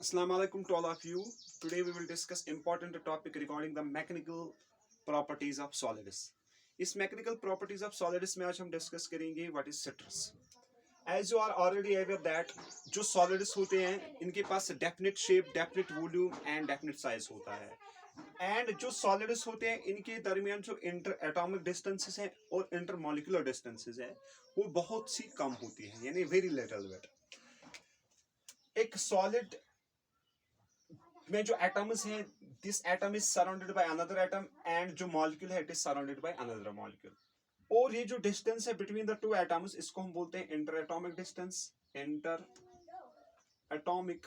Assalamu alaikum to all of you. Today we will discuss important topic regarding the mechanical properties of solids. इस mechanical properties of solids में आज हम discuss करेंगे what is stress. As you are already aware that जो solids होते हैं इनके पास definite shape, definite volume and definite size होता है. एंड जो सॉलिड्स होते हैं इनके दरमियान जो इंटर एटॉमिक डिस्टेंसेस हैं और इंटर मॉलिक्यूलर डिस्टेंसेस हैं वो बहुत सी कम होती है, यानी वेरी लिटिल बिट. एक सॉलिड में जो एटम्स हैं, this atom is surrounded by another atom and जो मॉलिक्यूल है it is surrounded by another molecule. और ये जो डिस्टेंस है बिटवीन द टू एटम्स इसको हम बोलते हैं inter atomic distance. Inter atomic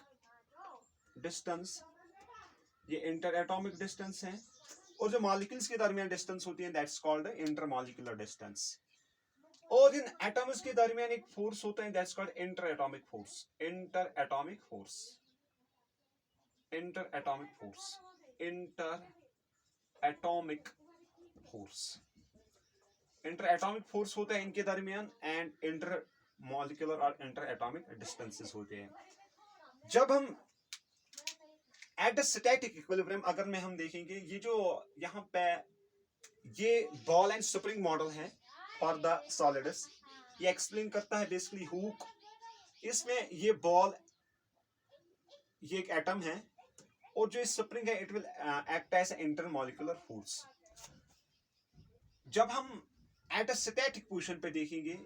distance, ये इंटर एटॉमिक डिस्टेंस है. और जो मॉलिक्यूल्स के दरमियान डिस्टेंस होती है that's called inter molecular distance. और इन एटम्स के दरमियान एक फोर्स होता है that's called inter atomic force. Inter atomic force, inter atomic force, inter atomic force, inter atomic force होता है इनके दरमियान एंड इंटर मॉलिक्यूलर और इंटर एटॉमिक डिस्टेंसेस होते हैं. जब हम एट द स्टैटिक इक्विलिब्रियम अगर में हम देखेंगे, ये जो यहाँ पे ये बॉल एंड स्प्रिंग मॉडल है फॉर द सॉलिड्स, ये एक्सप्लेन करता है बेसिकली हुक. इसमें ये बॉल, ये एक एटम है और जो स्प्रिंग है it will act as intermolecular force. जब हम एट अ स्टैटिक पोजीशन पे देखेंगे,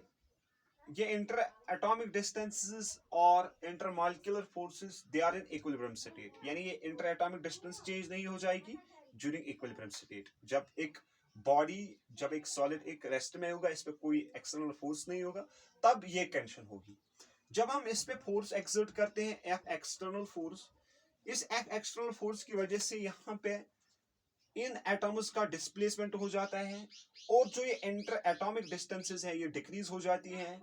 ये इंटर एटॉमिक डिस्टेंसेस और intermolecular forces they are in equilibrium state, यानी ये इंटर एटॉमिक डिस्टेंस चेंज नहीं हो जाएगी ड्यूरिंग इक्विलिब्रियम स्टेट. जब एक बॉडी, जब एक सॉलिड एक रेस्ट में होगा, इस पे कोई एक्सटर्नल फोर्स नहीं होगा, तब ये कंडीशन होगी. जब हम इस पे फोर्स एक्सर्ट करते हैं, एफ एक्सटर्नल फोर्स, इस एफ एक्सटर्नल फोर्स की वजह से यहाँ पे इन एटम्स का डिस्प्लेसमेंट हो जाता है और जो ये इंटर एटॉमिक डिस्टेंसेस है ये डिक्रीज हो जाती हैं.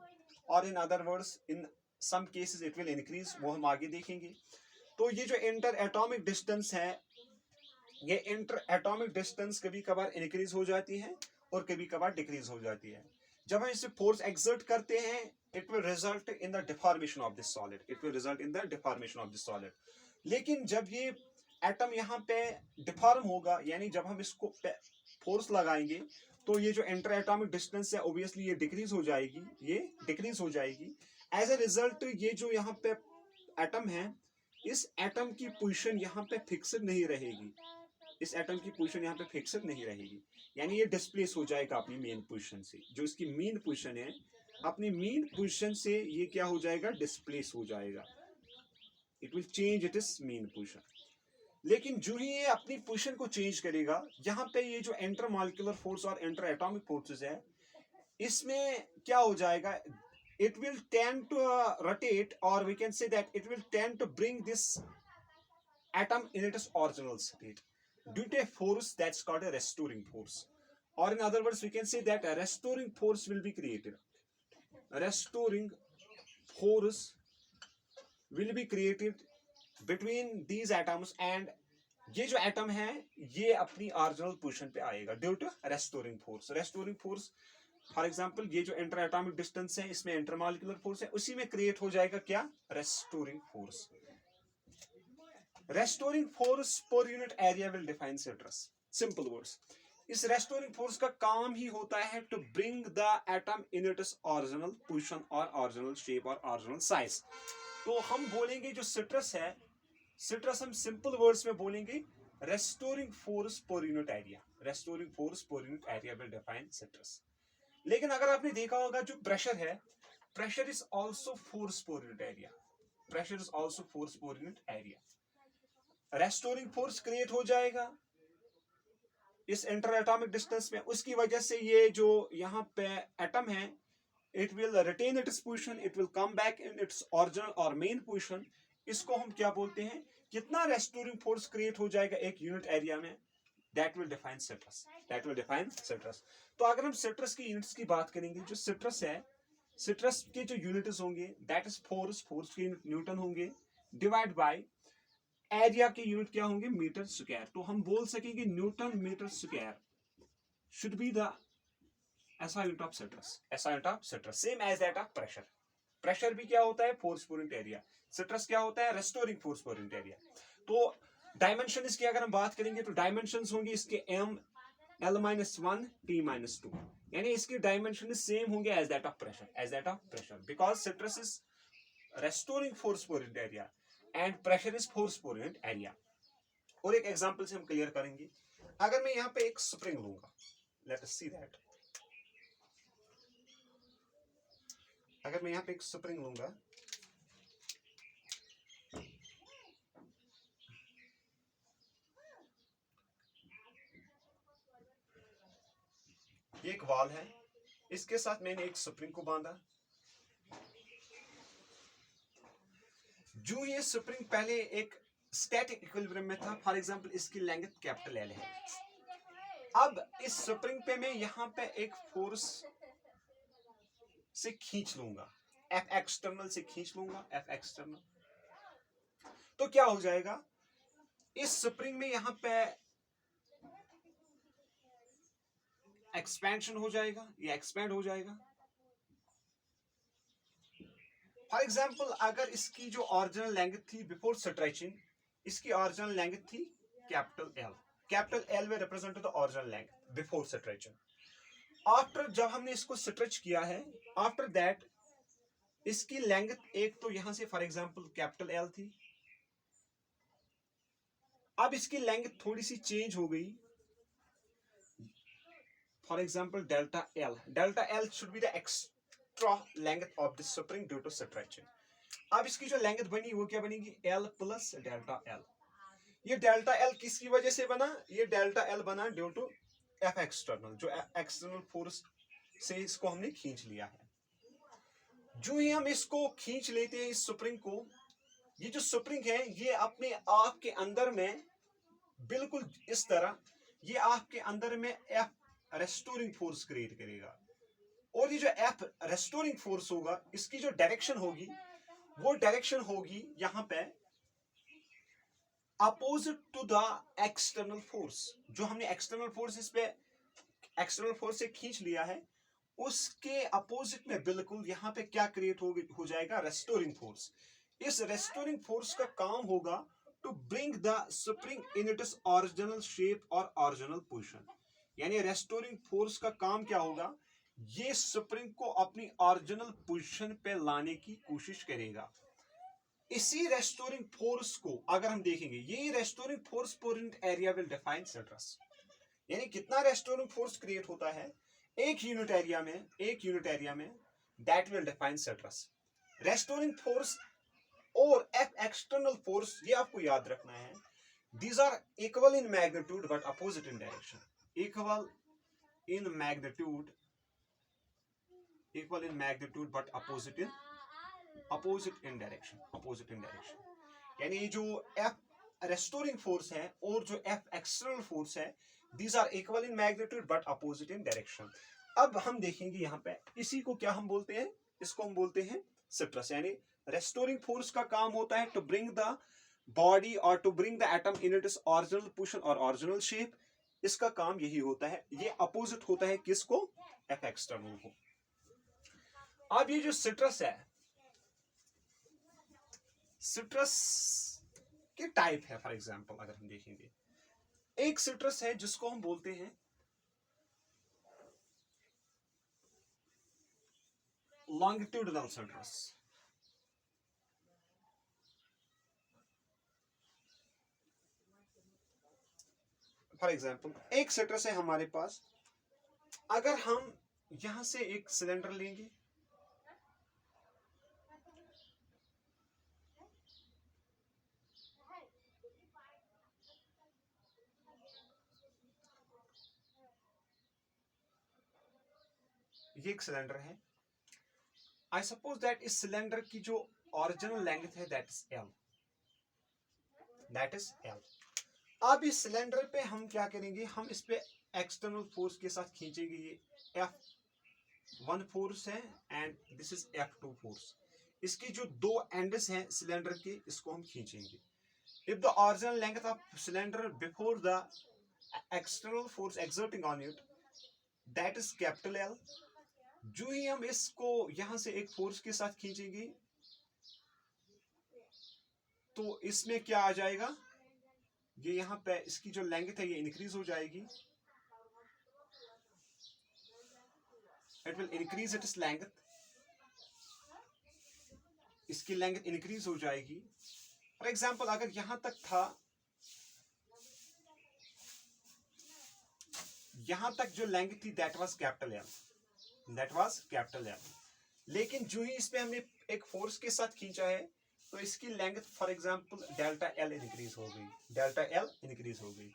और in other words in some cases it will increase, वो हम आगे देखेंगे. तो ये जो इंटर एटॉमिक डिस्टेंस है, ये इंटर एटॉमिक डिस्टेंस कभी कभार इंक्रीज हो जाती है और कभी कभार डिक्रीज हो जाती है. जब हम इसे फोर्स एक्सर्ट करते हैं it will result in the deformation of this solid, it will result in the deformation of this solid. लेकिन जब ये एटम यहाँ पे डिफॉर्म होगा, यानी जब हम इसको फोर्स लगाएंगे तो ये जो इंटर एटॉमिक डिस्टेंस है ऑब्वियसली ये डिक्रीज हो जाएगी, ये डिक्रीज हो जाएगी. एज ए रिजल्ट ये जो यहाँ पे एटम है, इस एटम की पोजीशन यहाँ पे फिक्स्ड नहीं रहेगी, इस एटम की पोजीशन यहाँ पे फिक्स्ड नहीं रहेगी, यानी ये डिस्प्लेस हो जाएगा अपनी मेन पोजीशन से. जो इसकी मेन पोजीशन है, अपनी मेन पोजीशन से ये क्या हो जाएगा, डिस्प्लेस हो जाएगा. It will change it is main position. लेकिन जो ही ये अपनी पोजीशन को चेंज करेगा, यहाँ पे ये जो इंटर मॉलिक्यूलर फोर्स और इंटर एटॉमिक फोर्सेस है, इसमें क्या हो जाएगा, it will tend to rotate, or we can say that it will tend to bring this atom in its original state due to a force that's called a restoring force. Or in other words we can say that a restoring force will be created. A restoring force will be created between these atoms and ये जो atom है ये अपनी original position पे आएगा due to restoring force. Restoring force for example ये जो inter atomic distance है इसमें इंटरमॉलिक्यूलर फोर्स है, उसी में क्रिएट हो जाएगा क्या, restoring force. Restoring force per unit area will define stress. Simple words, इस रेस्टोरिंग फोर्स का काम ही होता है to bring the atom in its original position और ओरिजिनल शेप और ओरिजिनल साइज. तो हम बोलेंगे जो सिट्रस है, सिट्रस हम सिंपल वर्ड्स में बोलेंगे restoring force per unit area. Restoring force per unit area will define citrus. लेकिन अगर आपने देखा होगा जो प्रेशर है, pressure is also force per unit area. Pressure is also force per unit area. Restoring force create हो जाएगा इस इंटर एटॉमिक डिस्टेंस में, उसकी वजह से ये जो यहाँ पे एटम है it will retain its position, it will come back in its original और मेन पोजीशन. इसको हम क्या बोलते हैं, कितना रेस्टोरिंग फोर्स क्रिएट हो जाएगा एक यूनिट एरिया में, that will define citrus. That will define citrus. तो अगर हम सिट्रस की यूनिट्स की बात करेंगे, जो सिट्रस है, सिट्रस के जो यूनिट्स होंगे दैट इज फोर्स, फोर्स के न्यूटन होंगे, डिवाइड बाय एरिया के यूनिट क्या होंगे, मीटर स्क्वायर. तो हम बोल सकेंगे newton metre square should be the SI unit of citrus. SI unit of citrus, same as that of pressure. Pressure भी क्या होता है, force per unit area, stress क्या होता है, restoring force per unit area. तो डायमेंशन इसकी अगर हम बात करेंगे तो डायमेंशंस होंगे इसके m L-1 T-2, यानी इसकी डायमेंशन सेम होंगे as that of pressure, because stress is restoring force per unit area and pressure is force per unit area. और एक एग्जांपल से हम क्लियर करेंगे। अगर मैं यहाँ पे एक स्प्रिंग लूंगा, लेट अस सी दैट, अगर मैं यहाँ पे एक स्प्रिंग लूंगा, ये एक वॉल है, इसके साथ मैंने एक स्प्रिंग को बांधा। जो ये स्प्रिंग पहले एक स्टैटिक इक्विलिब्रियम में था, फॉर एग्जांपल इसकी लेंथ कैपिटल L है। अब इस स्प्रिंग पे मैं यहाँ पे एक फोर्स से खींच लूंगा, F एक्सटर्नल से खींच लूंगा, F एक्सटर्नल, तो क्या हो जाएगा, इस स्प्रिंग में यहाँ पे एक्सपेंशन हो जाएगा, ये एक्सपेंड हो जाएगा। फॉर एग्जाम्पल अगर इसकी जो ओरिजिनल लेंथ थी बिफोर स्ट्रेचिंग, इसकी ओरिजिनल लेंथ थी कैपिटल L में represent the original length before stretching. After जब हमने इसको स्ट्रेच किया है, आफ्टर दैट इसकी लेंथ एक तो यहां से फॉर एग्जांपल कैपिटल L थी, अब इसकी लेंथ थोड़ी सी चेंज हो गई, for example delta L should be the extra length of the spring due to stretching. अब इसकी जो लेंथ बनी वो क्या बनेगी, L प्लस डेल्टा L। ये डेल्टा L किसकी वजह से बना, ये डेल्टा L बना ड्यू टू F एक्सटर्नल, जो एक्सटर्नल फोर्स से इसको हमने खींच लिया है। जो ही हम इसको खींच लेते हैं इस स्प्रिंग को, ये जो स्प्रिंग है ये अपने आप के अंदर में बिल्कुल इस तरह, ये आपके अंदर में F रेस्टोरिंग फोर्स क्रिएट करेगा। और ये जो F रेस्टोरिंग फोर्स होगा, इसकी जो डायरेक्शन होगी वो डायरेक्शन होगी यहां पे opposite to the external force. जो हमने एक्सटर्नल फोर्स इस पे एक्सटर्नल फोर्स से खींच लिया है, उसके अपोजिट में बिल्कुल यहां पे क्या क्रिएट हो जाएगा, रेस्टोरिंग फोर्स। इस रेस्टोरिंग फोर्स का काम होगा to bring the spring in its original shape और ओरिजिनल पोजीशन। यानी रेस्टोरिंग फोर्स का काम क्या होगा, ये स्प्रिंग को अपनी ओरिजिनल पोजीशन पे लाने की कोशिश करेगा। इसी रेस्टोरिंग फोर्स को अगर हम देखेंगे, ये restoring force per unit area will define stress. यानी कितना रेस्टोरिंग फोर्स क्रिएट होता है एक यूनिट एरिया में, that will define stress. Restoring force और F एक्सटर्नल फोर्स, ये आपको याद रखना है, these are equal in magnitude but opposite in direction. Equal in magnitude but opposite in direction. यानी जो F restoring force है और जो F external force है, these are equal in magnitude but opposite in direction. अब हम देखेंगे यहाँ पे इसी को क्या हम बोलते हैं, इसको हम बोलते हैं स्ट्रेस। यानी रेस्टोरिंग फोर्स का काम होता है टू ब्रिंग द बॉडी और to bring the atom in its original position और ओरिजिनल शेप। इसका काम यही होता है, ये अपोजिट होता है किसको, F एक्सटर्नल को। अब ये जो स्ट्रेस है, स्ट्रेस के टाइप है। फॉर एग्जांपल अगर हम देखेंगे, एक स्ट्रेस है जिसको हम बोलते हैं लॉन्गिट्यूडिनल स्ट्रेस। फॉर एग्जांपल एक स्ट्रेस है हमारे पास, अगर हम यहां से एक सिलेंडर लेंगे, ये एक सिलेंडर है, आई सपोज दैट इस सिलेंडर की जो ओरिजिनल लेंथ है दैट इज L। अब इस सिलेंडर पे हम क्या करेंगे, हम इस पे एक्सटर्नल फोर्स के साथ खींचेंगे। ये F1 फोर्स है and this is F2 force. इसकी जो दो एंड्स हैं सिलेंडर के, इसको हम खींचेंगे। If the original length of cylinder before the external force exerting on it, that is capital L, जो ही हम इसको यहां से एक फोर्स के साथ खींचेंगे तो इसमें क्या आ जाएगा, ये यहाँ पे इसकी जो लेंथ है ये इंक्रीज हो जाएगी, it will increase its length, इसकी लेंथ इंक्रीज हो जाएगी। फॉर एग्जाम्पल अगर यहां तक था, यहां तक जो लेंथ थी that was capital L, that was capital L, लेकिन जो ही इसमें हमने एक फोर्स के साथ खींचा है तो इसकी length for example delta L increase हो गई, डेल्टा एल इंक्रीज हो गई।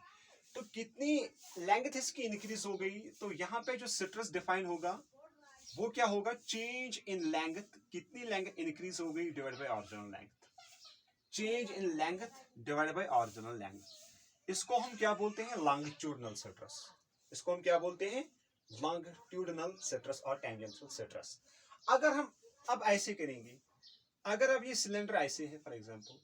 तो कितनी लेंथ इसकी इंक्रीज हो गई, तो यहाँ पे जो सिट्रस डिफाइन होगा वो क्या होगा, चेंज इन लेंथ, कितनी लेंथ इंक्रीज हो गई divide by original length, change in length divide by original length. इसको हम क्या बोलते हैं, लॉन्गिट्यूडनल सिट्रस, इसको हम क्या बोलते हैं, लॉन्गिट्यूडनल सिट्रस और टेंजेंशियल सिट्रस। अगर हम अब ऐसे करेंगे, अगर अब ये सिलेंडर ऐसे है फॉर एग्जांपल,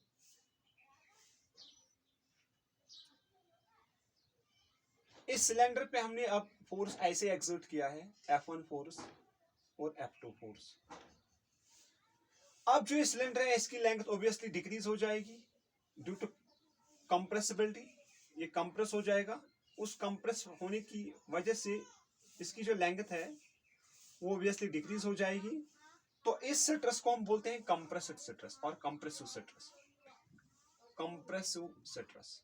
इस सिलेंडर पे हमने अब फोर्स ऐसे एक्सर्ट किया है, F1 फोर्स और F2 फोर्स। अब जो ये सिलेंडर है इसकी लेंथ ऑब्वियसली डिक्रीज हो जाएगी ड्यू टू कंप्रेसिबिलिटी, ये कंप्रेस हो जाएगा, उस कंप्रेस होने की वजह से इसकी जो लेंथ है वो ऑब्वियसली डिक्रीज हो जाएगी। तो इस सिट्रस को हम बोलते हैं कंप्रेसिव सिट्रस और कंप्रेसिव सिट्रस, कंप्रेसिव सिट्रस।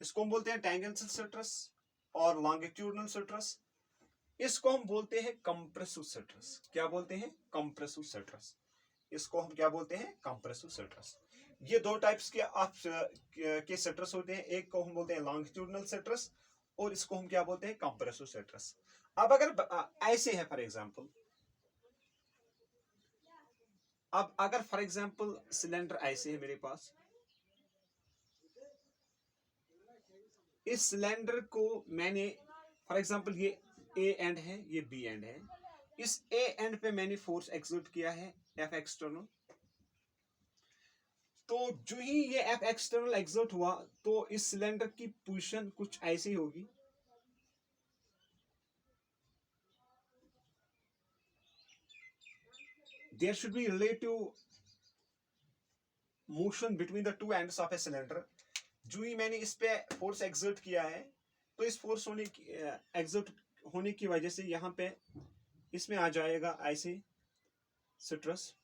इसको हम बोलते हैं टेंजेंशियल सिट्रस और लॉन्गिट्यूडनल सिट्रस। इसको हम बोलते हैं कंप्रेसिव सिट्रस, क्या बोलते हैं, कंप्रेसिव सिट्रस। इसको हम क्या बोलते हैं, कंप्रेसिव सिट्रस। ये दो टाइप्स के आप के सिट्रस होते हैं, एक को हम बोलते हैं लॉन्गिट्यूडनल सिट्रस और इसको हम क्या बोलते हैं, कंप्रेसिव सिट्रस। अब अगर ऐसे है फॉर एग्जांपल, अब अगर फॉर एग्जांपल सिलेंडर ऐसे है मेरे पास, इस सिलेंडर को मैंने फॉर एग्जांपल ये ए एंड है, ये बी एंड है, इस ए एंड पे मैंने फोर्स एक्सर्ट किया है एफ एक्सटर्नल। तो जो ही ये एफ एक्सटर्नल एक्सर्ट हुआ तो इस सिलेंडर की पोजीशन कुछ ऐसी होगी, there should be relative motion between the two ends of a cylinder. जो ही मैंने इस पे फोर्स एक्सर्ट किया है तो इस फोर्स होने की एक्सर्ट होने की वजह से यहाँ पे इसमें आ जाएगा ऐसे सिट्रस।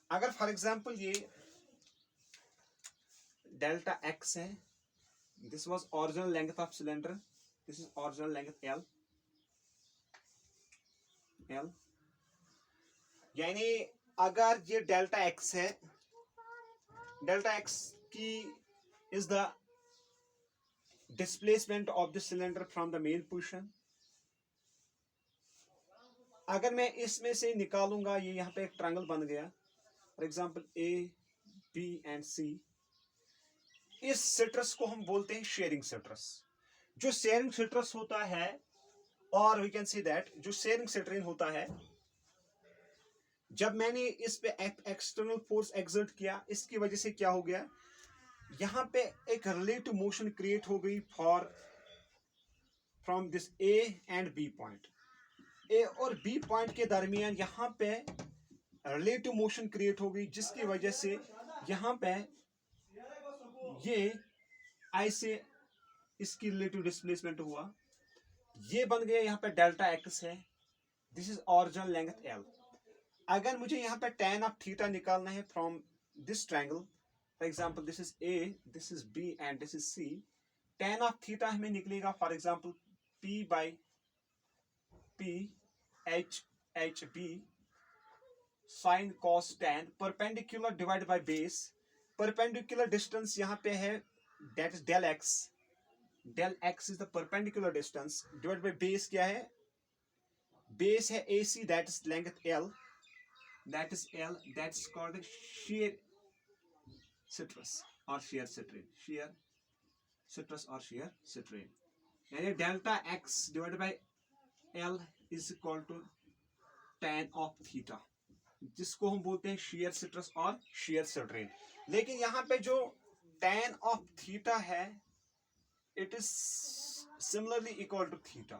अगर फॉर एग्जांपल ये डेल्टा एक्स है, this was original length of cylinder, this is original length L, L यानी अगर ये डेल्टा एक्स है, डेल्टा एक्स की is the displacement of the cylinder from the main position. अगर मैं इसमें से निकालूंगा, ये यहाँ पे एक ट्रायंगल बन गया for example A B and C, इस सिट्रस को हम बोलते हैं शेयरिंग सिट्रस। जो शेयरिंग सिट्रस होता है, और वी कैन सी दैट जो शेयरिंग सिट्रेन होता है, जब मैंने इस पे एक्सटर्नल फोर्स एक्सर्ट किया इसकी वजह से क्या हो गया, यहां पे एक रिलेटिव मोशन क्रिएट हो गई for from this A and B point, A और बी पॉइंट के दरमियान यहां पे रिलेटिव मोशन क्रिएट हो गई, जिसकी वजह से यहां पे ये ऐसे इसकी रिलेटिव डिस्प्लेसमेंट हुआ, ये बन गया यहाँ पे डेल्टा एक्स है, this is original length L. अगर मुझे यहाँ पे tan ऑफ थीटा निकालना है from this triangle, for example this is A, this is B and this is C, tan of theta हमें निकलेगा for example p by p h h b sine cos tan perpendicular divide by base, perpendicular distance यहाँ पे है that is del X, del X is the perpendicular distance divide by base, क्या है, base है AC that is length L, that is L, that's called the shear stress or shear strain, shear stress or shear strain, यानी delta x divided by L is equal to tan of theta, जिसको हम बोलते हैं shear stress और shear strain। लेकिन यहाँ पे जो tan of theta है it is similarly equal to theta.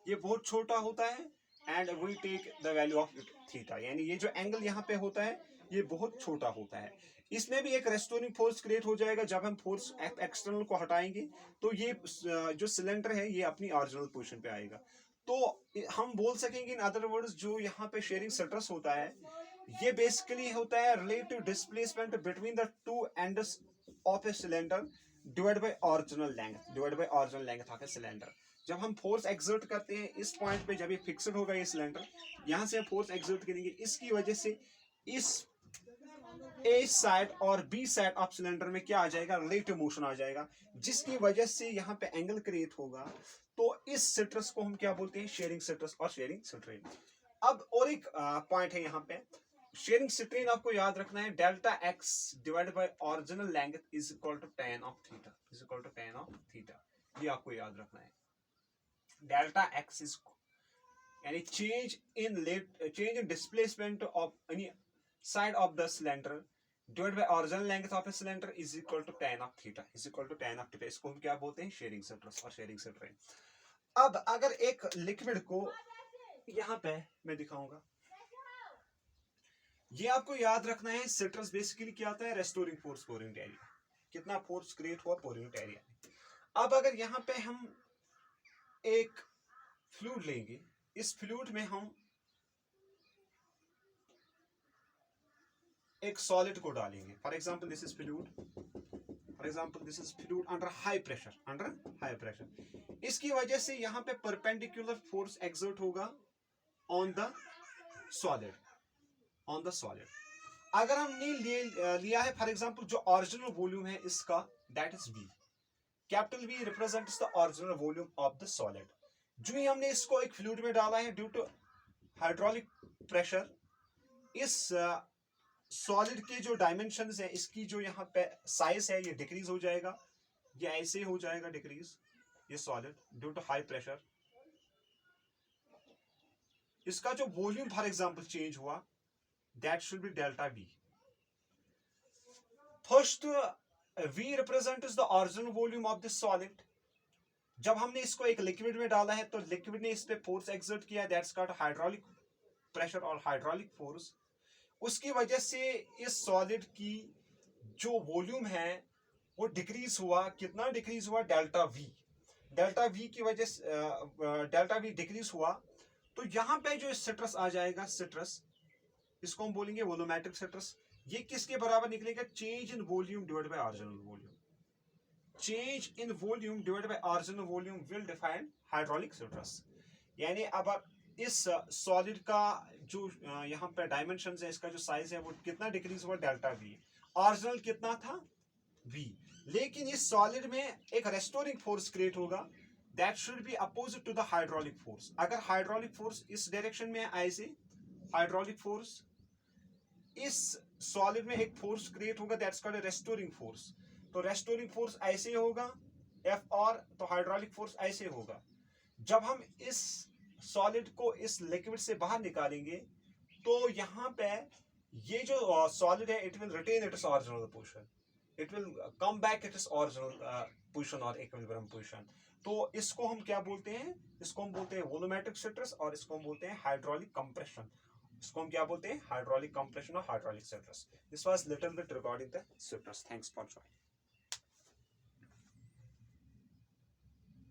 ये बहुत छोटा होता है and we take the value of theta, यानी ये जो एंगल यहाँ पे होता है ये बहुत छोटा होता है। इसमें भी एक रेस्टोरिंग फोर्स क्रिएट हो जाएगा जब हम फोर्स एक्सटर्नल को हटाएंगे, तो ये जो सिलेंडर है ये अपनी ओरिजिनल पोजीशन पे आएगा। तो हम बोल सकेंगे इन अदर वर्ड्स जो यहाँ पे शेयरिंग स्ट्रेस होता है ये बेसिकली होता है relative displacement between the two ends of a cylinder divide by original length of a cylinder. जब हम फोर्स एक्सर्ट करते हैं इस पॉइंट पे, जब ये फिक्स्ड होगा ये सिलेंडर, यहाँ से फोर्स एक्सर्ट करेंगे, इसकी वजह से इस ए साइड और बी साइड ऑफ सिलेंडर में क्या आ जाएगा, रिलेटिव मोशन आ जाएगा, जिसकी वजह से यहाँ पे एंगल क्रिएट होगा। तो इस स्ट्रेस को हम क्या बोलते हैं, शेयरिंग स्ट्रेस और शेयरिंग स्ट्रेन। अब और एक पॉइंट है यहाँ पे, शेयरिंग स्ट्रेन आपको याद रखना है, delta X divided by original length is equal to tan of theta, ये आपको याद रखना है। डेल्टा एक्स इज यानी change in displacement of any side of the cylinder divided by original length of a cylinder is equal to tan of theta, इसको हम क्या बोलते हैं, शेयरिंग स्ट्रेस और शेयरिंग स्ट्रेन। अब अगर एक लिक्विड को यहाँ पे मैं दिखाऊंगा, ये आपको याद रखना है, स्ट्रेस बेसिकली क्या आता है, restoring force per unit area, कितना फोर्स क्रिएट हुआ पर यूनिट एरिया। अब अगर यहाँ पे हम एक फ्लूइड लेंगे, इस फ्लूइड में हम एक सॉलिड को डालेंगे, for example this is fluid under high pressure, इसकी वजह से यहाँ पे परपेंडिकुलर फोर्स एक्सर्ट होगा ऑन द सॉलिड। अगर हमने लिया है फॉर एग्जांपल जो ओरिजिनल वॉल्यूम है इसका, that is V, capital V represents the original volume of the solid. जो ही हमने इसको एक फ्लूइड में डाला है, ड्यू टू हाइड्रोलिक प्रेशर, इस सॉलिड के जो डायमेंशंस है, इसकी जो यहाँ पे साइज है ये डिक्रीज हो जाएगा, ये ऐसे हो जाएगा डिक्रीज, ये solid due to high pressure. इसका जो वॉल्यूम फॉर एग्जांपल चेंज हुआ, that should be delta V। First V represents the original volume of this solid. जब हमने इसको एक लिक्विड में डाला है तो लिक्विड ने इस पे फोर्स एक्सर्ट किया, दैट्स कॉल्ड हाइड्रोलिक प्रेशर और हाइड्रोलिक फोर्स। उसकी वजह से इस सॉलिड की जो वॉल्यूम है वो डिक्रीज हुआ, कितना डिक्रीज हुआ, डेल्टा V की वजह से डेल्टा V डिक्रीज हुआ। तो यहाँ पे जो स्ट्रेस आ जाएगा, स्ट्रेस इसको हम बोलेंगे वोलूमेट्रिक स्ट्रेस। ये किसके बराबर निकलेगा, change in volume divided by original volume. Change in volume divided by original volume will define hydraulic stress. यानी अब इस सॉलिड का जो यहाँ पे डायमेंशंस है, इसका जो साइज है वो कितना डिक्रीज हुआ, डेल्टा V। ओरिजिनल कितना था, V, लेकिन इस सॉलिड में एक रेस्टोरिंग फोर्स क्रिएट होगा, that should be opposite to the hydraulic force. अगर हाइड्रोलिक फोर्स इस डायरेक्शन में ऐसे, हाइड्रोलिक फोर्स इस सॉलिड में एक फोर्स क्रिएट होगा, दैट्स कॉल्ड रेस्टोरिंग फोर्स। तो रेस्टोरिंग फोर्स ऐसे होगा F, और तो हाइड्रोलिक फोर्स ऐसे होगा। जब हम इस सॉलिड को इस लिक्विड से बाहर निकालेंगे तो यहाँ पे ये जो सॉलिड है, it will retain its original position, it will come back its original position और इक्विलिब्रियम पोजीशन। तो इसको हम क्या बोलते हैं, इसको हम बोलते हैं वोलूमेट्रिक स्ट्रेस और इसको हम बोलते हैं हाइड्रोलिक कंप्रेशन। इसको हम क्या बोलते हैं, हाइड्रोलिक कंप्रेशन और hydraulic stress. This was little bit regarding the stress. Thanks for joining.